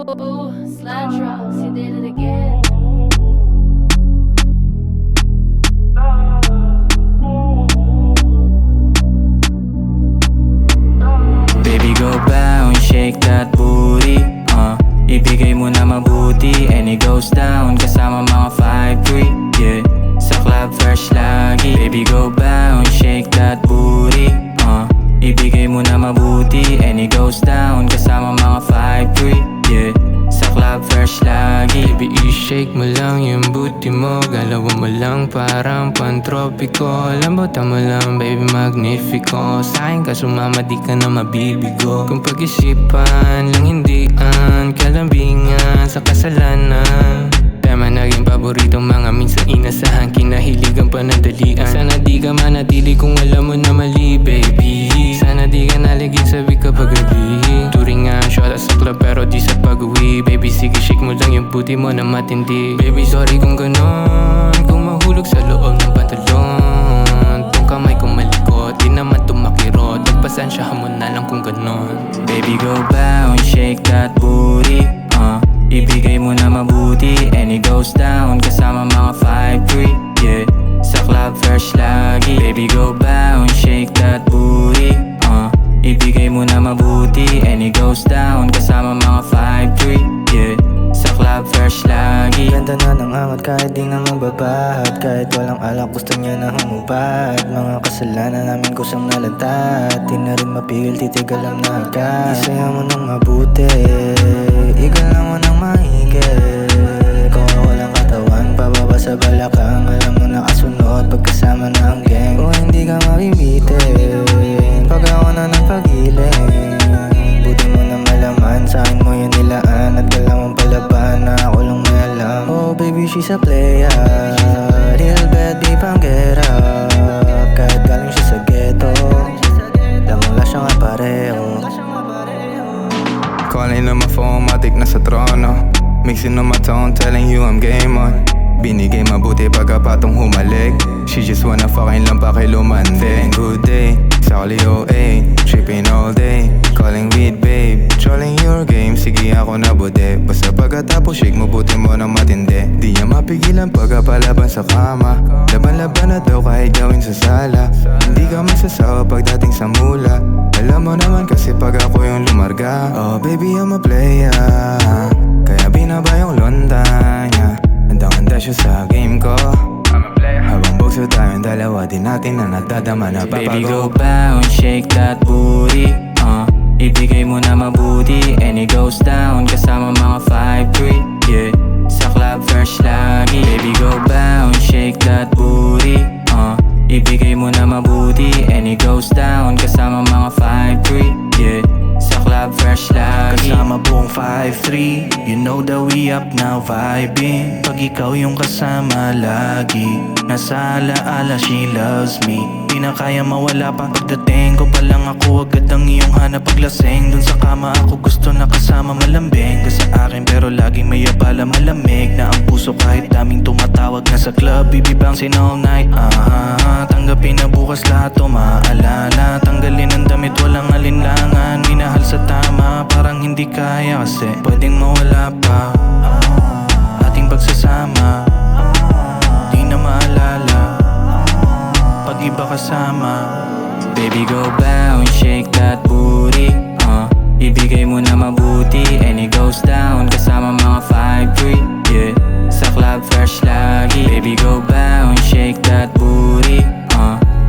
Ooh, slide drugs, he did it again. Baby go bounce, shake that booty ibigay mo na mabuti and it goes down kasama mga 5'3", yeah. Sa club fresh lagi. Baby go bounce, shake that booty ibigay mo na mabuti and it goes down kasama mga 5'3", yeah. Sa club fresh lagi. Baby, i-shake mo lang yung booty mo, galawan mo lang parang pantropiko. Lambutan mo lang, baby, magnifico. Sa'kin ka sumama, di ka na mabibigo. Kung pag-isipan lang hindian, kalambingan sa kasalanan. Tema naging paboritong mga minsan inasahan, kinahiligan pa ng dalian. Sana di ka manatili kung alam mo na mali, baby. Sana di ka naligid sabi kapag gabi. Turing nga shot sa club pero di sa pag-uwi. Baby, sige shake mo lang yung booty mo na matindi. Baby, sorry kung ganon, kung mahulog sa loob ng pantalon. Tong kamay kong malikot, di naman tumakirot. Pagpasensyahan mo na lang kung ganon. Baby go bounce, shake that booty ibigay mo na mabuti and it goes down kasama mga 5'3", yeah. Sa club fresh lagi. Baby go bounce, shake that booty ibigay mo na mabuti and it goes down kasama mga 5'3", yeah. Sa club fresh lagi. Ganda na ng angat kahit di na magbabahad. Kahit walang alak gusto niya na humubad. Mga kasalanan namin kusang nalantad. Di na rin mapigil, titigal lang na agad. Isaya mo ng mabuti, igala mo ng mahigit. Kung walang katawan, pababa sa balakang. Alam mo nakasunod pagkasama na ang gang. O hindi ka mabibitin pag ako na nagpagiling. Buti mo na malaman, sa'kin mo yun nilaan. At dalawang palaban na ako lang may alam. Oh baby, she's a player, real bad, di panggera. Kahit galing siya sa ghetto, lamang siya nga pareho. Calling on my phone, matik na sa trono. Mixing on my tone, telling you I'm game on. Binigay mabuti pagkapatong humalik. She just wanna fucking lang pakilumande. Good day, Sally OA, tripping all day. Calling with babe, trolling your game. Sige ako na bude. Basta pagkatapos shake mo buti mo ng matindi. Di niya mapigilan pagkapalaban sa kama. Laban-laban na daw kahit gawin sa sala. Hindi ka magsasawa pagdating sa mula. Alam mo naman kasi pag ako yung lumarga. Oh baby, I'm a player, kaya binaba yung londa niya. Handang-handa siya sa game ko. Habang bukso tayong dalawa, di natin na nadadama na papago. Baby go bounce, shake that booty ibigay mo na mabuti and it goes down kasama mga 5'3", yeah. Sa club fresh lagi. Baby go bounce, shake that booty ibigay mo na mabuti and it goes down kasama mga 5'3", yeah. Sa club fresh lagi. Kasama buong 5'3", you know that we up now vibing. Pag ikaw yung kasama lagi, nasa alaala she loves me. Di na kaya mawala pa. Pagdating ko pa lang ako agad ang iyong hanap paglasing. Dun sa kama ako gusto na kasama malambing ka sa akin pero laging may abala malamig na ang puso kahit daming tumatawag na sa club. Bibi bouncing all night, tanggapin na bukas lahat o maaalala. Tanggalin ang damit walang alinlangan. Minahal sa tama parang hindi kaya kasi pwedeng mawala pa ating pagsasama. Di na maalala pag iba kasama. Baby go bounce, shake that booty ibigay mo na mabuti and it goes down kasama mga 5'3", yeah. Sa club fresh lagi. Baby go bounce, shake that booty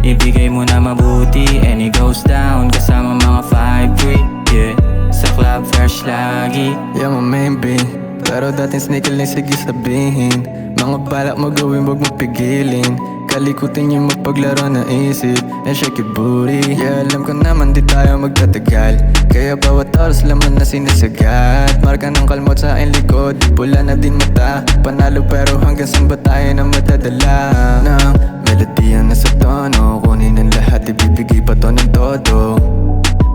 ibigay mo na mabuti and it goes down kasama mga 5'3", yeah. Sa club fresh lagi. Yeah, my main beat, pero dating sneaker lang sige sabihin. Mga balak mo gawin, wag mo pigilin. Kalikutin yung magpaglaro na isip and shake your booty. Yeah, alam ko naman di tayo magtatagal, kaya bawat oras laman na sinasagat. Marka ng kalmot sa aking likod, pula na din mata. Panalo pero hanggang saan ba tayo na matadala? Nang melodiya na sa tono, kunin ang lahat, ibibigay pa to ng todo.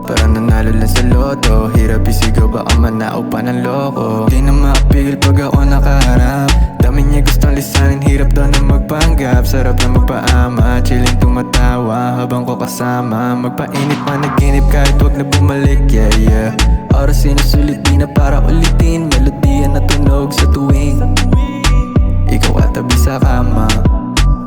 Parang nanalo lang sa loto, hirap isigaw baka manao pa ng loko. Di na makapigil pag ako nakaharap. Dami niya gustong lisanin, hirap daw na magpanggap. Sarap na magpaama, chilling tumatawa habang ko kasama. Magpainit pa naginip kahit wag na bumalik, yeah yeah. oras sinusulit, di na para ulitin. Melodiya na tunog sa tuwing ikaw at tabi sa kama.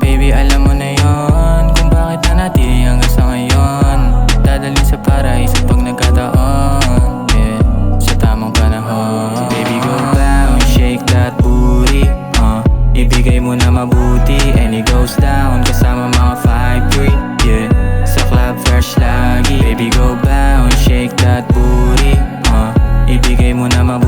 Baby, alam mo na yon kung bakit nanatili hanggang sa ngayon. Dadalhin sa paraiso pag nagkataon, yeah, sa tamang panahon. So baby, go bounce, shake that booty, ibigay mo na mabuti, and it goes down kasama mga 5'3", yeah, sa club fresh lagi. Baby, go bounce, shake that booty, ibigay mo na mabuti,